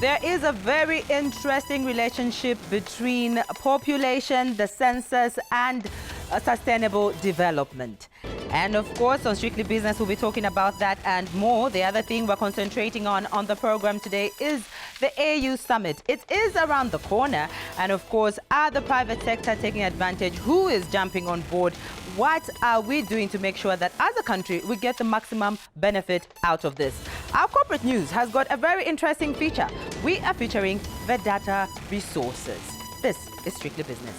There is a very interesting relationship between population, the census, and sustainable development. And of course, on Strictly Business, we'll be talking about that and more. The other thing we're concentrating on the program today is the AU Summit. It is around the corner. And of course, are the private sector taking advantage? Who is jumping on board? What are we doing to make sure that as a country, we get the maximum benefit out of this? Our corporate news has got a very interesting feature. We are featuring Vedanta resources. This is Strictly Business.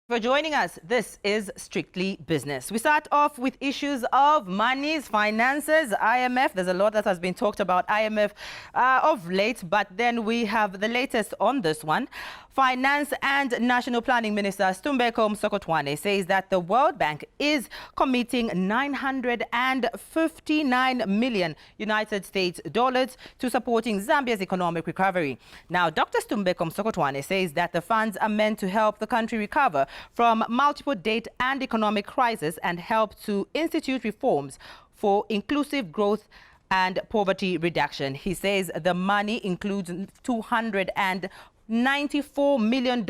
For joining us, this is Strictly Business. We start off with issues of monies, finances, IMF. There's a lot that has been talked about IMF of late, but then we have the latest on this one. Finance and National Planning Minister Stumbeko Msokotwane says that the World Bank is committing 959 million United States dollars to supporting Zambia's economic recovery. Now, Dr. Stumbeko Msokotwane says that the funds are meant to help the country recover from multiple debt and economic crisis and help to institute reforms for inclusive growth and poverty reduction. He says the money includes $294 million,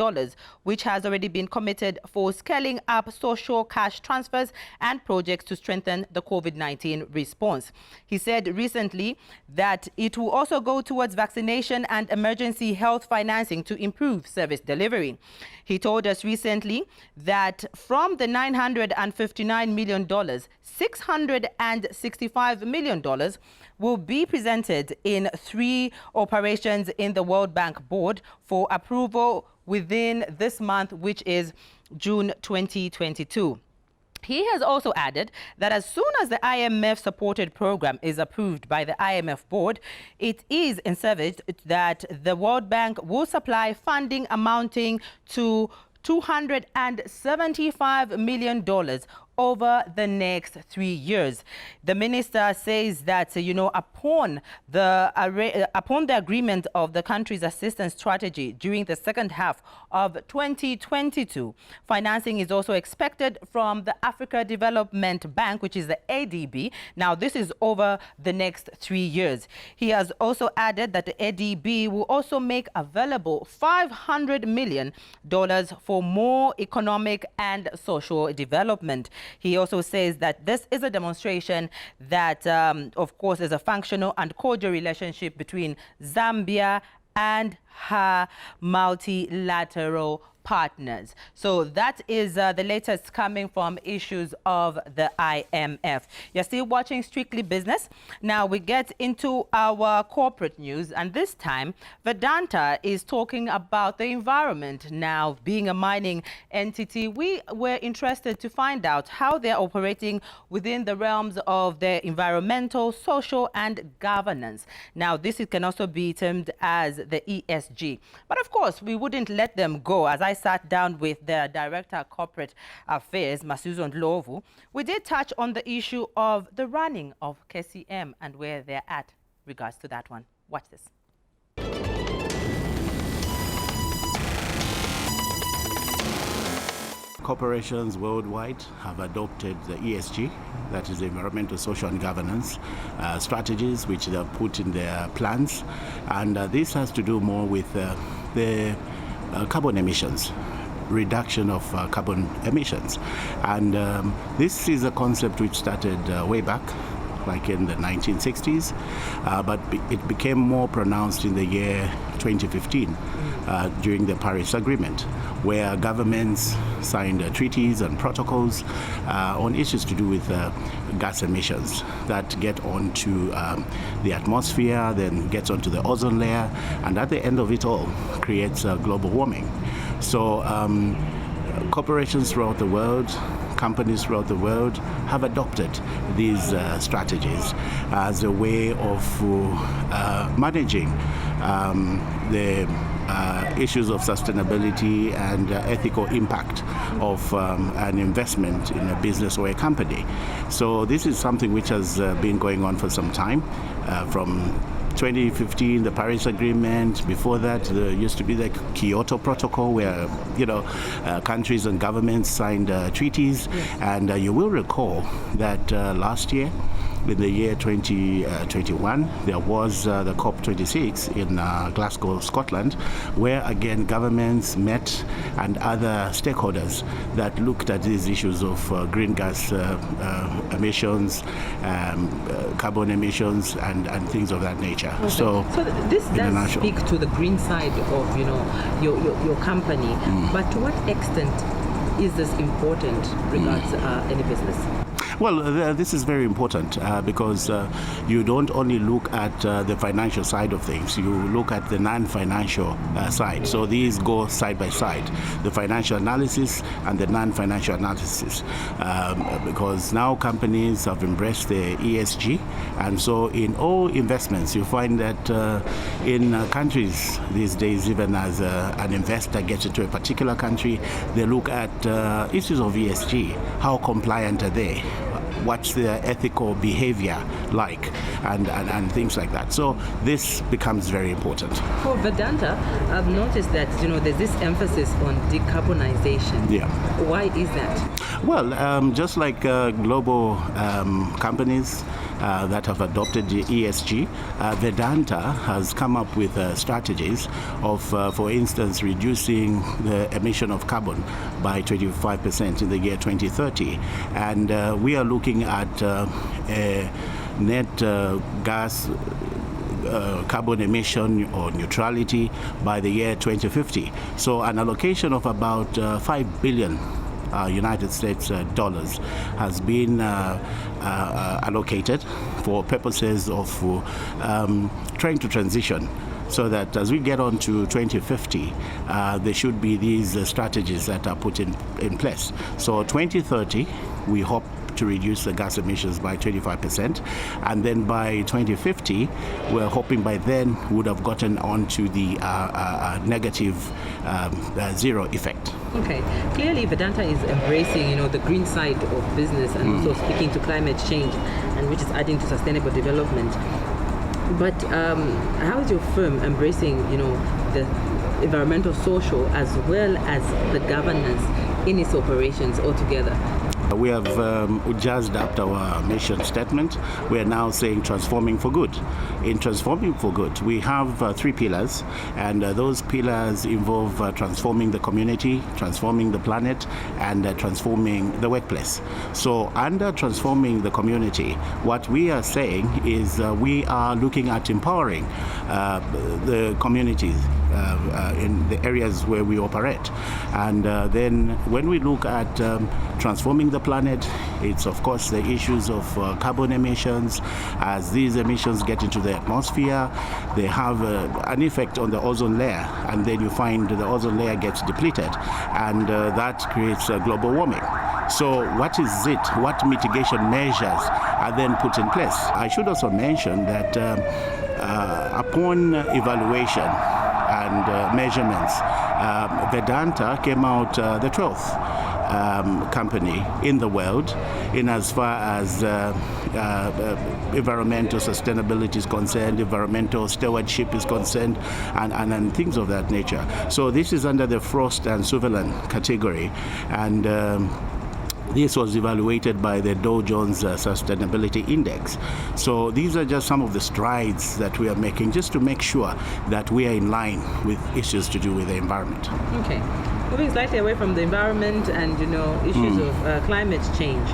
which has already been committed for scaling up social cash transfers and projects to strengthen the COVID-19 response. He said recently that it will also go towards vaccination and emergency health financing to improve service delivery. He told us recently that from the $959 million, $665 million will be presented in 3 operations in the World Bank board for approval within this month, which is June 2022. He has also added that as soon as the IMF-supported program is approved by the IMF board, it is envisaged that the World Bank will supply funding amounting to $275 million over the next 3 years. The minister says that, upon the agreement of the country's assistance strategy during the second half of 2022, financing is also expected from the Africa Development Bank, which is the ADB. Now, this is over the next 3 years. He has also added that the ADB will also make available $500 million for more economic and social development. He also says that this is a demonstration that, of course, is a functional and cordial relationship between Zambia and her multilateral partners. So that is the latest coming from issues of the IMF. You're still watching Strictly Business. Now we get into our corporate news, and this time Vedanta is talking about the environment. Now, being a mining entity, we were interested to find out how they're operating within the realms of their environmental, social and governance. Now, this can also be termed as the ESG. But of course, we wouldn't let them go. As I sat down with their Director of Corporate Affairs, Masuzyo Ndhlovu, we did touch on the issue of the running of KCM and where they're at regards to that one. Watch this. Corporations worldwide have adopted the ESG, that is the environmental, social and governance strategies, which they have put in their plans. And this has to do more with the carbon emissions, reduction of carbon emissions. And this is a concept which started way back, like in the 1960s, but it became more pronounced in the year 2015 during the Paris Agreement, where governments signed treaties and protocols on issues to do with gas emissions that get onto the atmosphere, then gets onto the ozone layer, and at the end of it all creates global warming. So corporations throughout the world, companies throughout the world have adopted these strategies as a way of managing the issues of sustainability and ethical impact of an investment in a business or a company. So this is something which has been going on for some time, from 2015, the Paris Agreement. Before that, there used to be the Kyoto Protocol, where countries and governments signed treaties. Yes. And you will recall that last year, in the year 2021, there was the COP26 in Glasgow, Scotland, where again governments met and other stakeholders that looked at these issues of green gas emissions, carbon emissions, and things of that nature. Okay. So this does speak to the green side of your company, but to what extent is this important regards any business? Well, this is very important because you don't only look at the financial side of things, you look at the non-financial side. So these go side by side, the financial analysis and the non-financial analysis, because now companies have embraced the ESG, and so in all investments you find that in countries these days, even as an investor gets into a particular country, they look at issues of ESG. How compliant are they? What's their ethical behavior like, and things like that. So this becomes very important. For Vedanta, I've noticed that there's this emphasis on decarbonization. Yeah. Why is that? Well, just like global companies that have adopted the ESG, Vedanta has come up with strategies of, for instance, reducing the emission of carbon by 25% in the year 2030. And we are looking at a net gas carbon emission or neutrality by the year 2050. So an allocation of about 5 billion United States dollars has been allocated for purposes of trying to transition, so that as we get on to 2050, there should be these strategies that are put in place. So 2030, we hope to reduce the gas emissions by 25%, and then by 2050 we're hoping by then we would have gotten onto the negative zero effect. Okay, clearly Vedanta is embracing the green side of business and also speaking to climate change, and which is adding to sustainable development. But how is your firm embracing the environmental, social, as well as the governance in its operations altogether? We have jazzed up our mission statement. We are now saying transforming for good. In transforming for good, we have 3 pillars, and those pillars involve transforming the community, transforming the planet, and transforming the workplace. So under transforming the community, what we are saying is we are looking at empowering the communities in the areas where we operate. And then when we look at transforming the planet, it's of course the issues of carbon emissions. As these emissions get into the atmosphere, they have an effect on the ozone layer, and then you find the ozone layer gets depleted, and that creates global warming. So what is it? What mitigation measures are then put in place? I should also mention that upon evaluation and measurements, Vedanta came out the 12th company in the world in as far as environmental sustainability is concerned, environmental stewardship is concerned, and things of that nature. So this is under the Frost and Sutherland category, and this was evaluated by the Dow Jones Sustainability Index. So these are just some of the strides that we are making just to make sure that we are in line with issues to do with the environment. Okay. Moving slightly away from the environment and issues of climate change,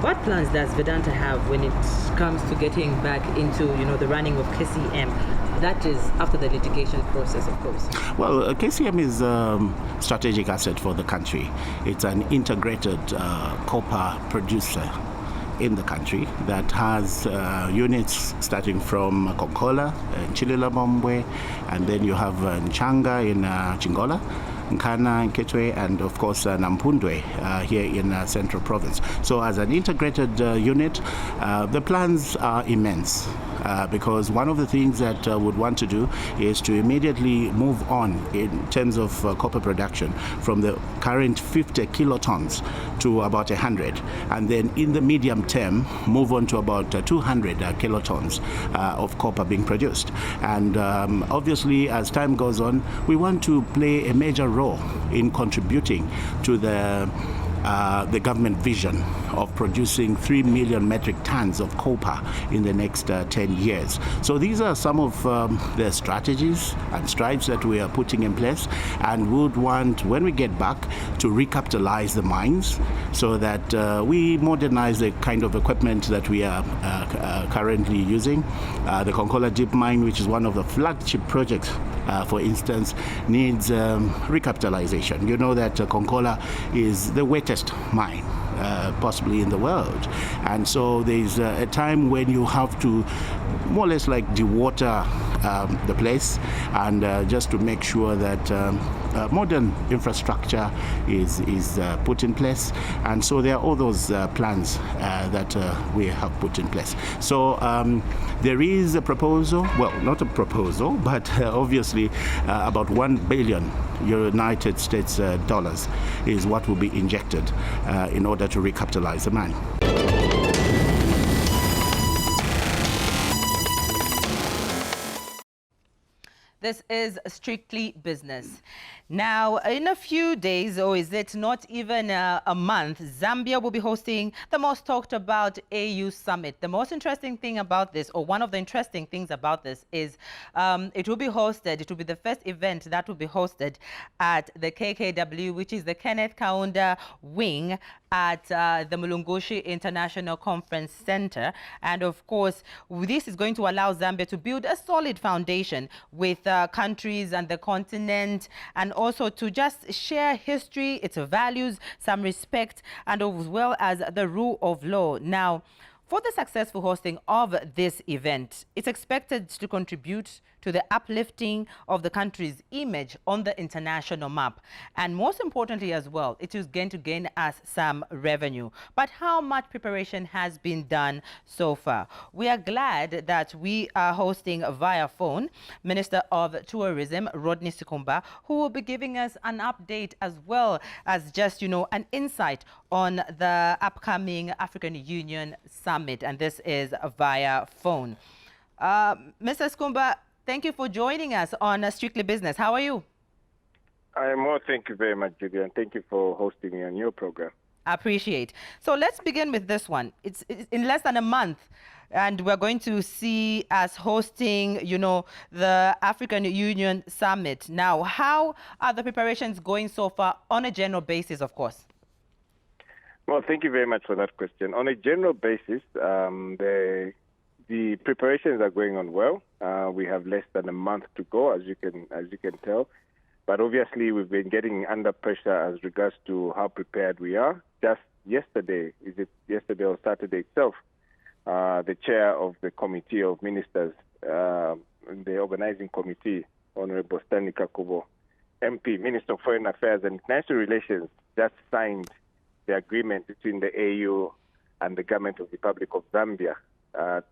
what plans does Vedanta have when it comes to getting back into the running of KCM? That is after the litigation process, of course. Well, KCM is a strategic asset for the country. It's an integrated copper producer in the country that has units starting from Kokola in Chililabombwe, and then you have Nchanga in Chingola, Nkana, Nketwe, and of course Nampundwe here in Central Province. So as an integrated unit, the plans are immense. because one of the things that would want to do is to immediately move on in terms of copper production from the current 50 kilotons to about 100, and then in the medium term move on to about 200 kilotons of copper being produced. And obviously, as time goes on, we want to play a major role in contributing to the government vision of producing 3 million metric tons of copper in the next 10 years. So these are some of the strategies and strides that we are putting in place, and would want, when we get back, to recapitalize the mines so that we modernize the kind of equipment that we are currently using. The Konkola Deep Mine, which is one of the flagship projects, for instance, needs recapitalization. You know that Konkola is the wettest mine possibly in the world, and so there's a time when you have to more or less like dewater the place, and just to make sure that modern infrastructure is put in place. And so there are all those plans that we have put in place. So there is a proposal, well, not a proposal, but obviously about 1 billion United States dollars is what will be injected in order to recapitalize the mine. This is Strictly Business. Now, in a few days, or is it not even a month, Zambia will be hosting the most talked about AU summit. The most interesting thing about this, or one of the interesting things about this, is it will be the first event that will be hosted at the KKW, which is the Kenneth Kaunda wing at the Mulungushi International Conference Center. And of course, this is going to allow Zambia to build a solid foundation with countries and the continent, and also to just share history, its values, some respect, and as well as the rule of law. Now, for the successful hosting of this event, it's expected to contribute to the uplifting of the country's image on the international map. And most importantly as well, it is going to gain us some revenue. But how much preparation has been done so far? We are glad that we are hosting via phone Minister of Tourism, Rodney Sikumba, who will be giving us an update as well as just, an insight on the upcoming African Union Summit. And this is via phone. Mr. Sikumba, thank you for joining us on Strictly Business. How are you? I am well, thank you very much, Judy, and thank you for hosting me on your program. I appreciate. So let's begin with this one. It's in less than a month, and we're going to see us hosting, the African Union Summit. Now, how are the preparations going so far on a general basis, of course? Well, thank you very much for that question. On a general basis, the preparations are going on well. We have less than a month to go, as you can tell. But obviously, we've been getting under pressure as regards to how prepared we are. Just yesterday, or Saturday itself, the chair of the Committee of Ministers, the organizing committee, Honorable Stanley Kakubo, MP, Minister of Foreign Affairs and International Relations, just signed the agreement between the AU and the government of the Republic of Zambia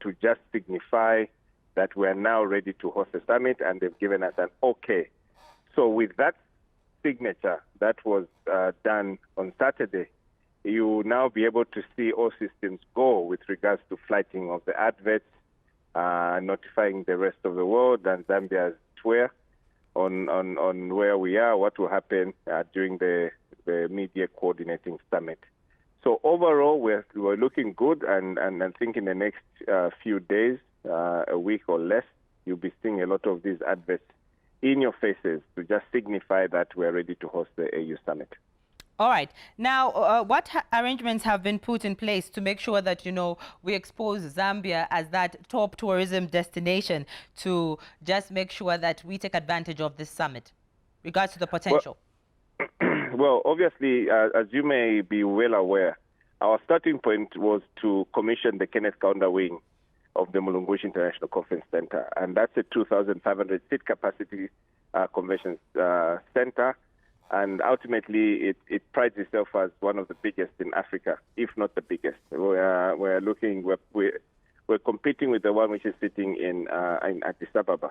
to just signify that we are now ready to host the summit, and they've given us an okay. So with that signature that was done on Saturday, you will now be able to see all systems go with regards to flighting of the adverts, notifying the rest of the world and Zambia's tour on where we are, what will happen during the media coordinating summit. So overall, we're looking good, and I think in the next few days, a week or less, you'll be seeing a lot of these adverts in your faces to just signify that we're ready to host the AU summit. All right. Now, what arrangements have been put in place to make sure that, we expose Zambia as that top tourism destination to just make sure that we take advantage of this summit, regards to the potential? Well, obviously, as you may be well aware, our starting point was to commission the Kenneth Kaunda wing of the Mulungushi International Conference Center, and that's a 2,500 seat capacity convention center. And ultimately, it prides itself as one of the biggest in Africa, if not the biggest. We're we're competing with the one which is sitting in Addis Ababa.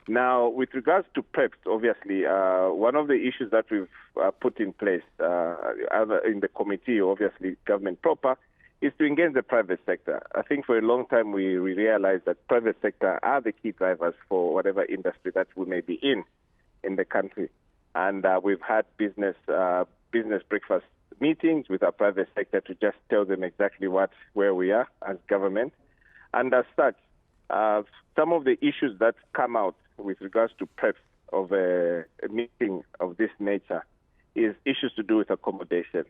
Now, with regards to PREPs, obviously, one of the issues that we've put in place in the committee, obviously government proper, is to engage the private sector. I think for a long time we realized that private sector are the key drivers for whatever industry that we may be in the country. And we've had business breakfast meetings with our private sector to just tell them exactly where we are as government. And as such, some of the issues that come out with regards to PREPs of a meeting of this nature is issues to do with accommodation.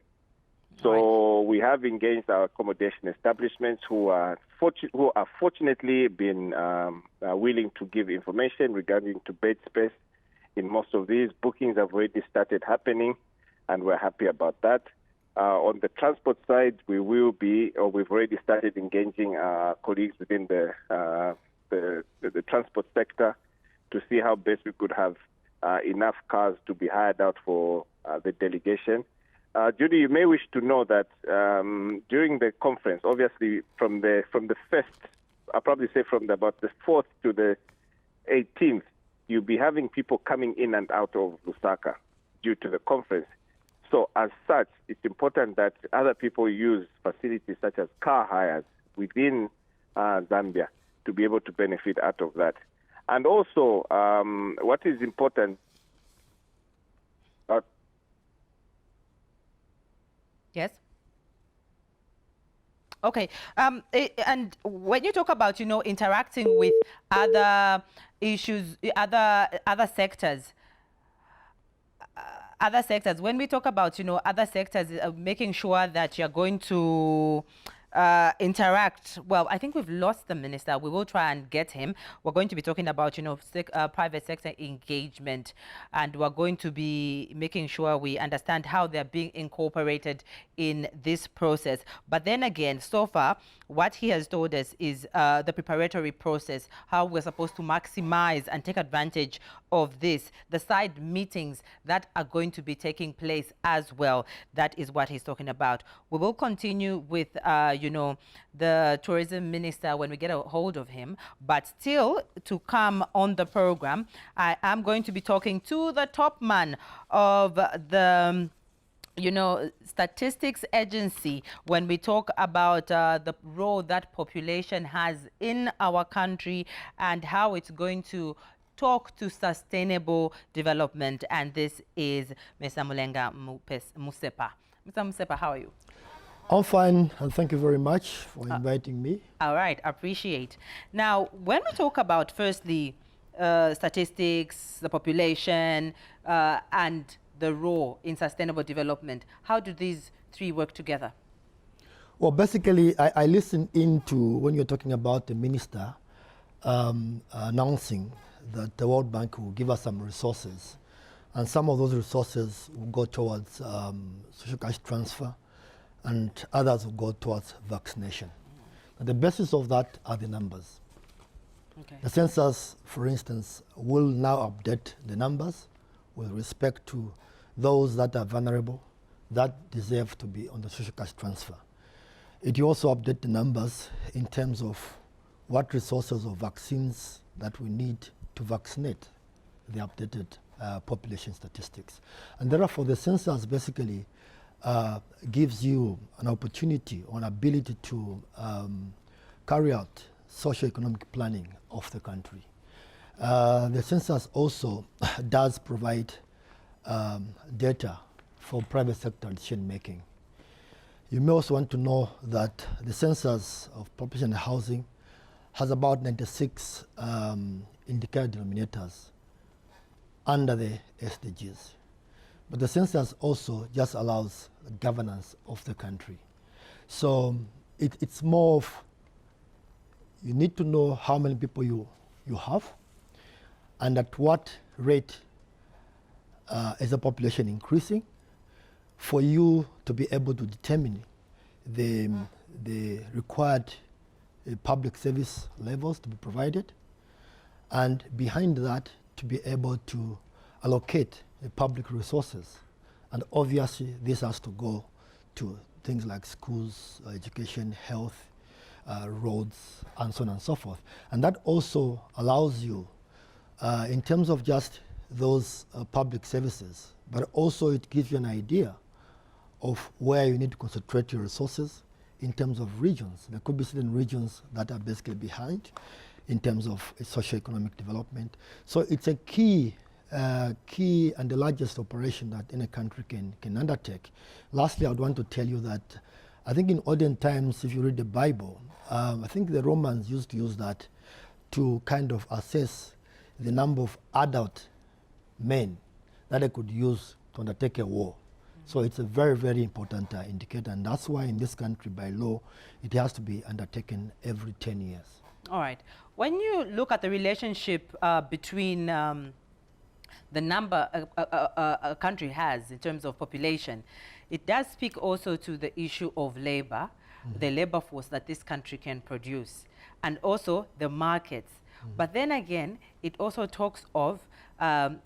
So we have engaged our accommodation establishments who are fortunately been willing to give information regarding to bed space. In most of these, bookings have already started happening, and we're happy about that. On the transport side, we've already started engaging our colleagues within the transport sector to see how best we could have enough cars to be hired out for the delegation. Judy, you may wish to know that during the conference, obviously from the first, I'll probably say from about the 4th to the 18th, you'll be having people coming in and out of Lusaka due to the conference. So as such, it's important that other people use facilities such as car hires within Zambia to be able to benefit out of that. And also, what is important... Yes. Okay. And when you talk about, interacting with other issues, other sectors, when we talk about, other sectors, making sure that you're going to interact. Well, I think we've lost the minister. We will try and get him. We're going to be talking about, private sector engagement, and we're going to be making sure we understand how they're being incorporated in this process. But then again, so far, what he has told us is the preparatory process, how we're supposed to maximize and take advantage of this, the side meetings that are going to be taking place as well. That is what he's talking about. We will continue with, the tourism minister when we get a hold of him. But still, to come on the program, I am going to be talking to the top man of the statistics agency when we talk about the role that population has in our country and how it's going to talk to sustainable development. And this is Mr. Mulenga Musepa. Mr. Musepa, how are you? I'm fine, and thank you very much for inviting me. All right, appreciate. Now, when we talk about, firstly, statistics, the population, and the role in sustainable development, how do these three work together? Well, basically, I listened into when you're talking about the minister announcing that the World Bank will give us some resources, and some of those resources will go towards social cash transfer, and others will go towards vaccination. And the basis of that are the numbers. Okay. The census, for instance, will now update the numbers with respect to those that are vulnerable, that deserve to be on the social cash transfer. It will also update the numbers in terms of what resources of vaccines that we need to vaccinate the updated population statistics. And therefore, the census basically gives you an opportunity or an ability to carry out socio-economic planning of the country. The census also does provide data for private sector decision making. You may also want to know that the census of population and housing has about 96 indicator denominators under the SDGs. But the census also just allows the governance of the country. So it's more of, you need to know how many people you have and at what rate is the population increasing for you to be able to determine the required public service levels to be provided, and behind that to be able to allocate public resources. And obviously this has to go to things like schools, education, health, roads, and so on and so forth. And that also allows you, in terms of just those public services, but also it gives you an idea of where you need to concentrate your resources in terms of regions. There could be certain regions that are basically behind in terms of socio-economic development. So it's a key and the largest operation that any country can undertake. Lastly, I would want to tell you that I think in olden times, if you read the Bible, I think the Romans used to use that to kind of assess the number of adult men that they could use to undertake a war. So it's a very, very important indicator, and that's why in this country, by law, it has to be undertaken every 10 years. All right. When you look at the relationship between the number a country has in terms of population, it does speak also to the issue of labor, the labor force that this country can produce, and also the markets. But then again, it also talks of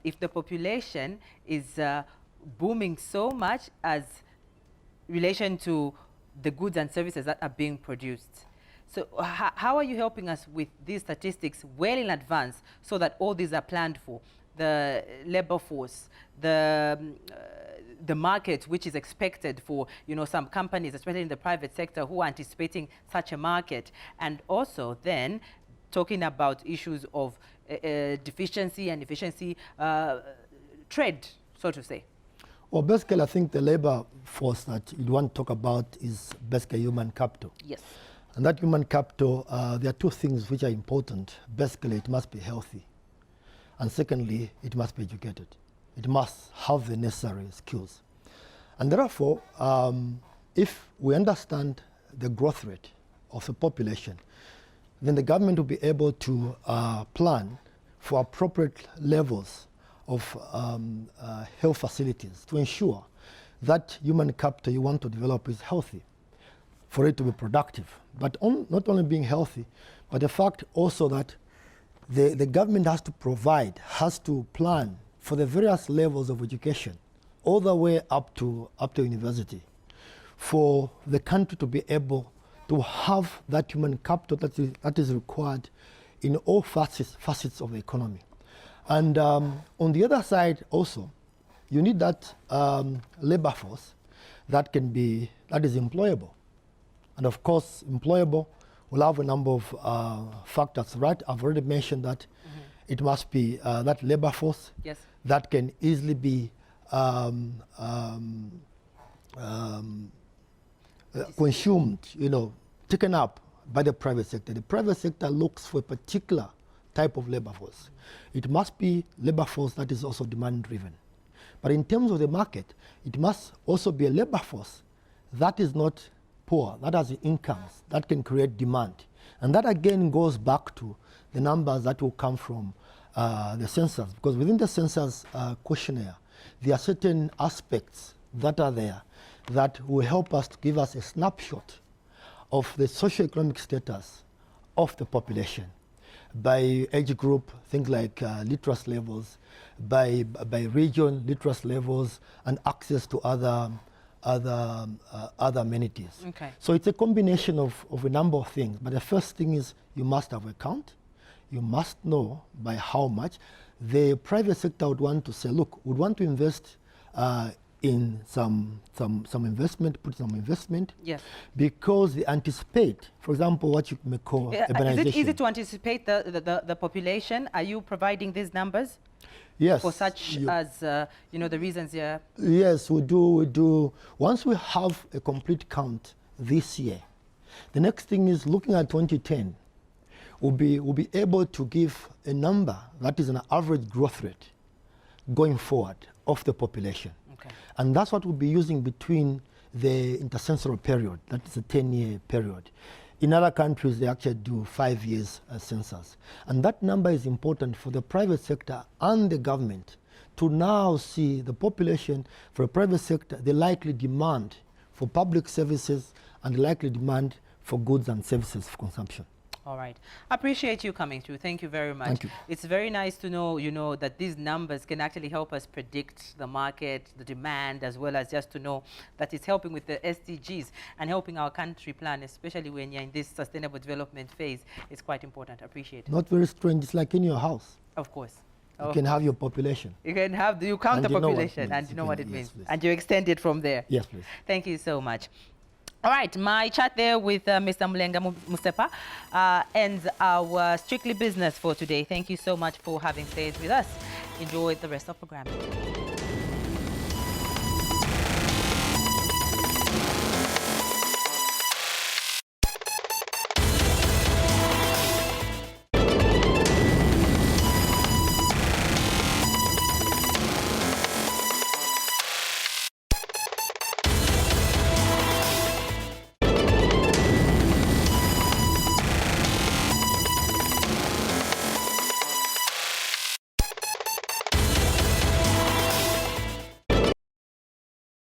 if the population is booming so much as relation to the goods and services that are being produced. So how are you helping us with these statistics well in advance so that all these are planned for? The labor force, the market which is expected for, you know, some companies, especially in the private sector, who are anticipating such a market, and also then talking about issues of deficiency and efficiency, trade, so to say. Well, basically, I think the labor force that you want to talk about is basically human capital. Yes. And that human capital, there are two things which are important. Basically, it must be healthy. And secondly, it must be educated. It must have the necessary skills. And therefore, if we understand the growth rate of the population, then the government will be able to plan for appropriate levels of health facilities to ensure that human capital you want to develop is healthy, for it to be productive. But not only being healthy, but the fact also that the government has to provide, has to plan for the various levels of education, all the way up to university, for the country to be able to have that human capital that is required in all facets of the economy. And on the other side also, you need that labor force that is employable. And of course, employable will have a number of factors, right? I've already mentioned that it must be that labor force that can easily be consumed, taken up by the private sector. The private sector looks for a particular type of labor force. It must be labor force that is also demand-driven. But in terms of the market, it must also be a labor force that is not poor, that has incomes, that can create demand. And that again goes back to the numbers that will come from the census, because within the census questionnaire, there are certain aspects that are there that will help us to give us a snapshot of the socioeconomic status of the population by age group, things like literacy levels, by region, literacy levels, and access to other amenities. Okay. So it's a combination of a number of things. But the first thing is you must have a count. You must know by how much. The private sector would want to say, look, would want to invest in some investment, put some investment. Yes. Because they anticipate, for example, what you may call urbanization. Is it easy to anticipate the population? Are you providing these numbers? Yes. For such as, the reasons here? Yes, we do. Once we have a complete count this year, the next thing is looking at 2010, we'll be able to give a number that is an average growth rate going forward of the population. Okay. And that's what we'll be using between the intercensural period, that is a 10-year period. In other countries, they actually do 5 years census. And that number is important for the private sector and the government to now see the population for the private sector, the likely demand for public services and the likely demand for goods and services for consumption. All right. Appreciate you coming through. Thank you very much. Thank you. It's very nice to know, that these numbers can actually help us predict the market, the demand, as well as just to know that it's helping with the SDGs and helping our country plan, especially when you're in this sustainable development phase. It's quite important. Appreciate it. Not very strange. It's like in your house. Of course. You can have your population. You can have, you count the And you know what it population means. and you know You what can- it yes, means. please. And you extend it from there. Yes, please. Thank you so much. All right, my chat there with Mr. Mulenga Musepa ends our Strictly Business for today. Thank you so much for having stayed with us. Enjoy the rest of the program.